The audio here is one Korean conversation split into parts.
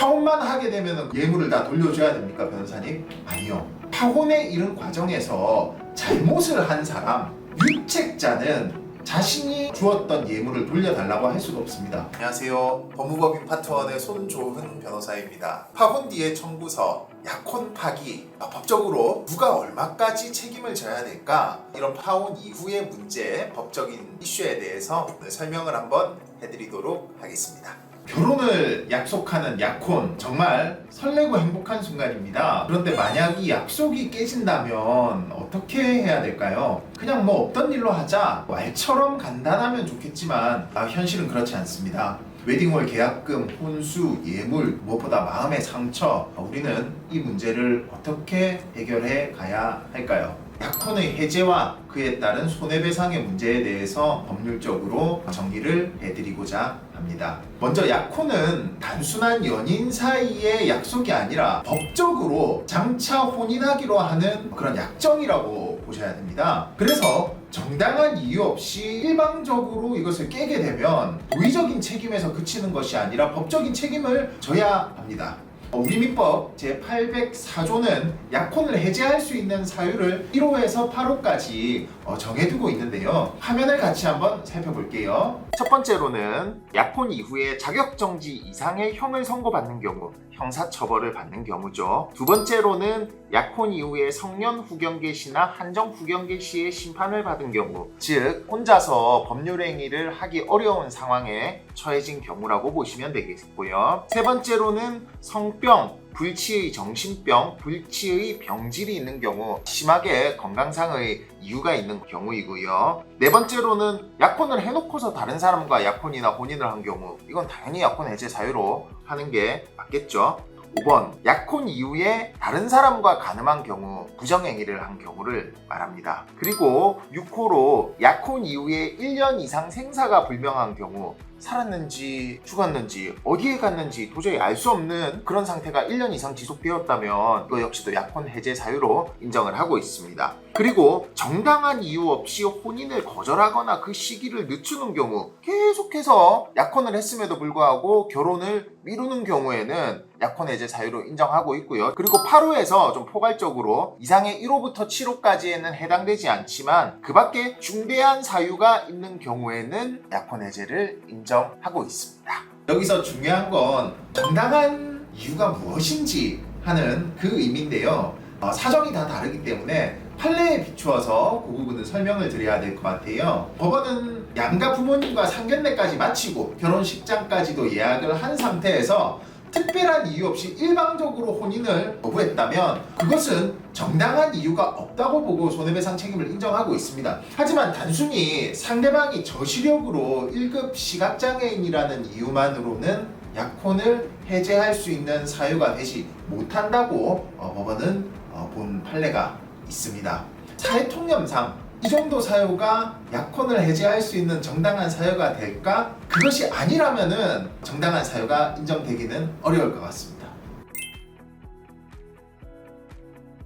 파혼만 하게 되면 예물을 다 돌려줘야 됩니까, 변호사님? 아니요. 파혼에 이른 과정에서 잘못을 한 사람, 유책자는 자신이 주었던 예물을 돌려달라고 할 수가 없습니다. 안녕하세요. 법무법인 파트원의 손조훈 변호사입니다. 파혼 뒤의 청구서, 약혼 파기, 법적으로 누가 얼마까지 책임을 져야 될까? 이런 파혼 이후의 문제, 법적인 이슈에 대해서 오늘 설명을 한번 해드리도록 하겠습니다. 결혼을 약속하는 약혼, 정말 설레고 행복한 순간입니다. 그런데 만약 이 약속이 깨진다면 어떻게 해야 될까요? 그냥 뭐 없던 일로 하자, 말처럼 간단하면 좋겠지만 현실은 그렇지 않습니다. 웨딩홀 계약금, 혼수, 예물, 무엇보다 마음의 상처, 우리는 이 문제를 어떻게 해결해 가야 할까요? 약혼의 해제와 그에 따른 손해배상의 문제에 대해서 법률적으로 정리를 해드리고자 합니다. 먼저 약혼은 단순한 연인 사이의 약속이 아니라 법적으로 장차 혼인하기로 하는 그런 약정이라고 보셔야 됩니다. 그래서 정당한 이유 없이 일방적으로 이것을 깨게 되면 도의적인 책임에서 그치는 것이 아니라 법적인 책임을 져야 합니다. 우리 민법 제804조는 약혼을 해제할 수 있는 사유를 1호에서 8호까지 정해두고 있는데요. 화면을 같이 한번 살펴볼게요. 첫 번째로는 약혼 이후에 자격정지 이상의 형을 선고받는 경우, 형사처벌을 받는 경우죠. 두 번째로는 약혼 이후에 성년 후견계 시나 한정 후견계 시의 심판을 받은 경우, 즉 혼자서 법률 행위를 하기 어려운 상황에 처해진 경우라고 보시면 되겠고요. 세 번째로는 성병, 불치의 정신병, 불치의 병질이 있는 경우, 심하게 건강상의 이유가 있는 경우이고요. 네 번째로는 약혼을 해놓고서 다른 사람과 약혼이나 혼인을 한 경우, 이건 당연히 약혼 해제 사유로 하는 게 맞겠죠. 5번, 약혼 이후에 다른 사람과 간음한 경우, 부정행위를 한 경우를 말합니다. 그리고 6호로 약혼 이후에 1년 이상 생사가 불명한 경우, 살았는지 죽었는지 어디에 갔는지 도저히 알 수 없는 그런 상태가 1년 이상 지속되었다면 이거 역시도 약혼 해제 사유로 인정을 하고 있습니다. 그리고 정당한 이유 없이 혼인을 거절하거나 그 시기를 늦추는 경우, 계속해서 약혼을 했음에도 불구하고 결혼을 미루는 경우에는 약혼 해제 사유로 인정하고 있고요. 그리고 8호에서 좀 포괄적으로 이상의 1호부터 7호까지에는 해당되지 않지만 그 밖에 중대한 사유가 있는 경우에는 약혼 해제를 인정하고 있습니다. 여기서 중요한 건 정당한 이유가 무엇인지 하는 그 의미인데요. 사정이 다 다르기 때문에 판례에 비추어서 그 부분은 설명을 드려야 될 것 같아요. 법원은 양가 부모님과 상견례까지 마치고 결혼식장까지도 예약을 한 상태에서 특별한 이유 없이 일방적으로 혼인을 거부했다면 그것은 정당한 이유가 없다고 보고 손해배상 책임을 인정하고 있습니다. 하지만 단순히 상대방이 저시력으로 1급 시각장애인이라는 이유만으로는 약혼을 해제할 수 있는 사유가 되지 못한다고 법원은 본 판례가 있습니다. 사회통념상 이 정도 사유가 약혼을 해제할 수 있는 정당한 사유가 될까? 그것이 아니라면은 정당한 사유가 인정되기는 어려울 것 같습니다.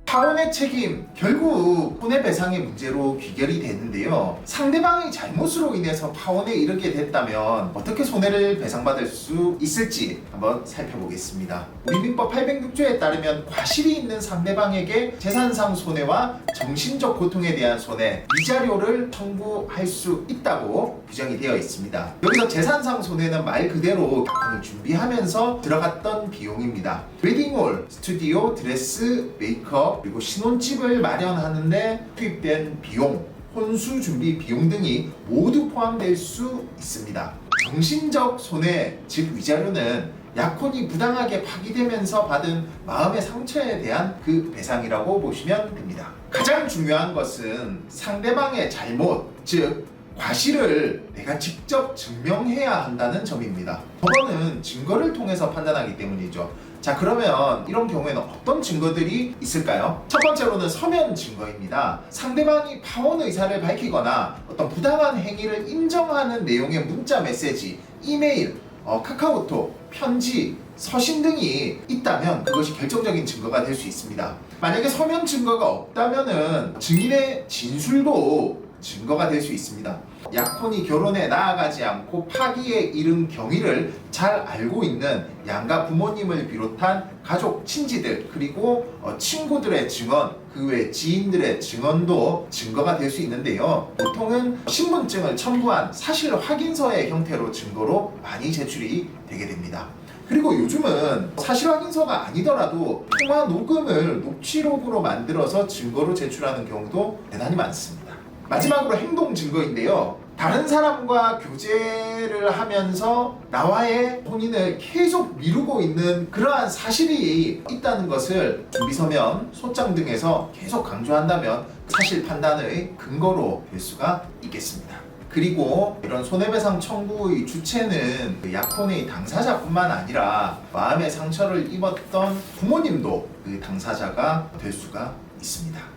파혼의 책임, 결국 손해배상의 문제로 귀결이 되는데요. 상대방의 잘못으로 인해서 파혼에 이르게 됐다면 어떻게 손해를 배상받을 수 있을지 한번 살펴보겠습니다. 우리 민법 806조에 따르면 과실이 있는 상대방에게 재산상 손해와 정신적 고통에 대한 손해, 위자료를 청구할 수 있다고 규정이 되어 있습니다. 여기서 재산상 손해는 말 그대로 약혼을 준비하면서 들어갔던 비용입니다. 웨딩홀, 스튜디오, 드레스, 메이크업, 그리고 신혼집을 마련하는데 투입된 비용, 혼수 준비 비용 등이 모두 포함될 수 있습니다. 정신적 손해, 즉 위자료는 약혼이 부당하게 파기되면서 받은 마음의 상처에 대한 그 배상이라고 보시면 됩니다. 가장 중요한 것은 상대방의 잘못, 즉 과실을 내가 직접 증명해야 한다는 점입니다. 법원은 증거를 통해서 판단하기 때문이죠. 자, 그러면 이런 경우에는 어떤 증거들이 있을까요? 첫 번째로는 서면 증거입니다. 상대방이 파혼 의사를 밝히거나 어떤 부당한 행위를 인정하는 내용의 문자 메시지, 이메일, 카카오톡, 편지, 서신 등이 있다면 그것이 결정적인 증거가 될 수 있습니다. 만약에 서면 증거가 없다면은 증인의 진술도 증거가 될 수 있습니다. 약혼이 결혼에 나아가지 않고 파기에 이른 경위를 잘 알고 있는 양가 부모님을 비롯한 가족, 친지들, 그리고 친구들의 증언, 그 외 지인들의 증언도 증거가 될 수 있는데요. 보통은 신분증을 첨부한 사실 확인서의 형태로 증거로 많이 제출이 되게 됩니다. 그리고 요즘은 사실 확인서가 아니더라도 통화 녹음을 녹취록으로 만들어서 증거로 제출하는 경우도 대단히 많습니다. 마지막으로 행동 증거인데요. 다른 사람과 교제를 하면서 나와의 혼인을 계속 미루고 있는 그러한 사실이 있다는 것을 준비서면, 소장 등에서 계속 강조한다면 사실 판단의 근거로 될 수가 있겠습니다. 그리고 이런 손해배상 청구의 주체는 약혼의 당사자뿐만 아니라 마음의 상처를 입었던 부모님도 그 당사자가 될 수가 있습니다.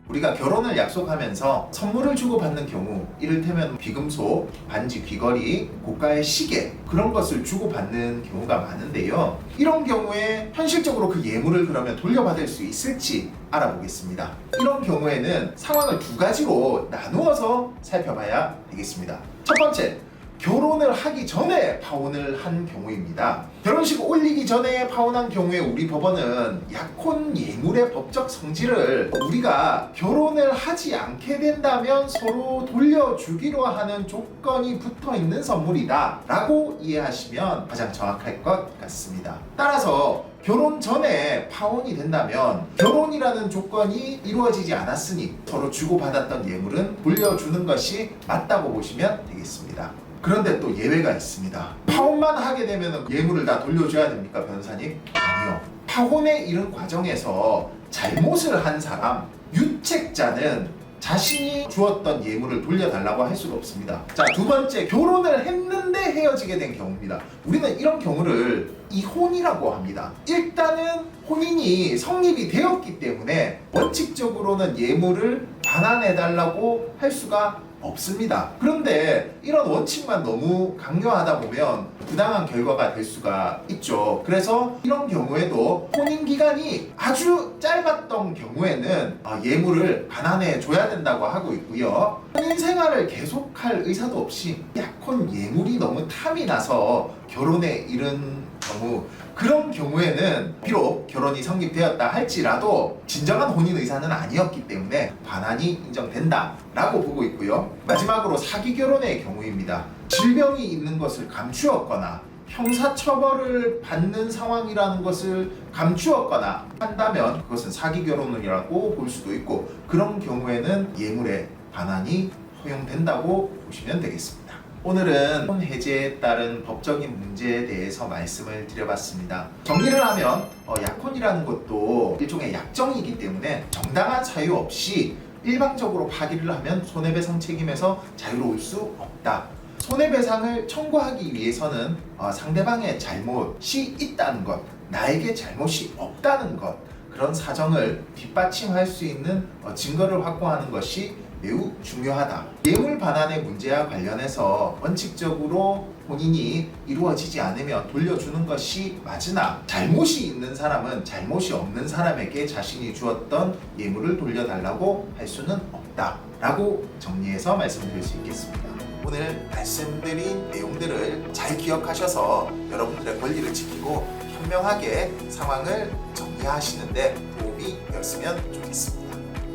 우리가 결혼을 약속하면서 선물을 주고받는 경우, 이를테면 비금속, 반지, 귀걸이, 고가의 시계, 그런 것을 주고받는 경우가 많은데요. 이런 경우에 현실적으로 그 예물을 그러면 돌려받을 수 있을지 알아보겠습니다. 이런 경우에는 상황을 두 가지로 나누어서 살펴봐야 되겠습니다. 첫 번째, 결혼을 하기 전에 파혼을 한 경우입니다. 결혼식 올리기 전에 파혼한 경우에 우리 법원은 약혼 예물의 법적 성질을 우리가 결혼을 하지 않게 된다면 서로 돌려주기로 하는 조건이 붙어있는 선물이다 라고 이해하시면 가장 정확할 것 같습니다. 따라서 결혼 전에 파혼이 된다면 결혼이라는 조건이 이루어지지 않았으니 서로 주고받았던 예물은 돌려주는 것이 맞다고 보시면 되겠습니다. 그런데 또 예외가 있습니다. 파혼만 하게 되면 예물을 다 돌려줘야 됩니까, 변호사님? 아니요. 파혼에 이른 과정에서 잘못을 한 사람, 유책자는 자신이 주었던 예물을 돌려달라고 할 수가 없습니다. 자, 두 번째, 결혼을 했는데 헤어지게 된 경우입니다. 우리는 이런 경우를 이혼이라고 합니다. 일단은 혼인이 성립이 되었기 때문에 원칙적으로는 예물을 반환해달라고 할 수가 없습니다. 그런데 이런 원칙만 너무 강요하다 보면 부당한 결과가 될 수가 있죠. 그래서 이런 경우에도 혼인 기간이 아주 짧았던 경우에는 예물을 반환해 줘야 된다고 하고 있고요. 혼인 생활을 계속할 의사도 없이 약혼 예물이 너무 탐이 나서 결혼에 이른 경우, 그런 경우에는 비록 결혼이 성립되었다 할지라도 진정한 혼인 의사는 아니었기 때문에 반환이 인정된다 라고 보고 있고요. 마지막으로 사기 결혼의 경우입니다. 질병이 있는 것을 감추었거나 형사처벌을 받는 상황이라는 것을 감추었거나 한다면 그것은 사기 결혼이라고 볼 수도 있고, 그런 경우에는 예물의 반환이 허용된다고 보시면 되겠습니다. 오늘은 혼 해제에 따른 법적인 문제에 대해서 말씀을 드려봤습니다. 정리를 하면 약혼이라는 것도 일종의 약정이기 때문에 정당한 사유 없이 일방적으로 파기를 하면 손해배상 책임에서 자유로울 수 없다. 손해배상을 청구하기 위해서는 상대방의 잘못이 있다는 것, 나에게 잘못이 없다는 것, 그런 사정을 뒷받침할 수 있는 증거를 확보하는 것이 매우 중요하다. 예물 반환의 문제와 관련해서 원칙적으로 혼인이 이루어지지 않으면 돌려주는 것이 맞으나 잘못이 있는 사람은 잘못이 없는 사람에게 자신이 주었던 예물을 돌려달라고 할 수는 없다 라고 정리해서 말씀드릴 수 있겠습니다. 오늘 말씀드린 내용들을 잘 기억하셔서 여러분들의 권리를 지키고 현명하게 상황을 정리하시는데 도움이 되었으면 좋겠습니다.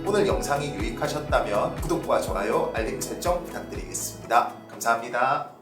오늘 영상이 유익하셨다면 구독과 좋아요, 알림 설정 부탁드리겠습니다. 감사합니다.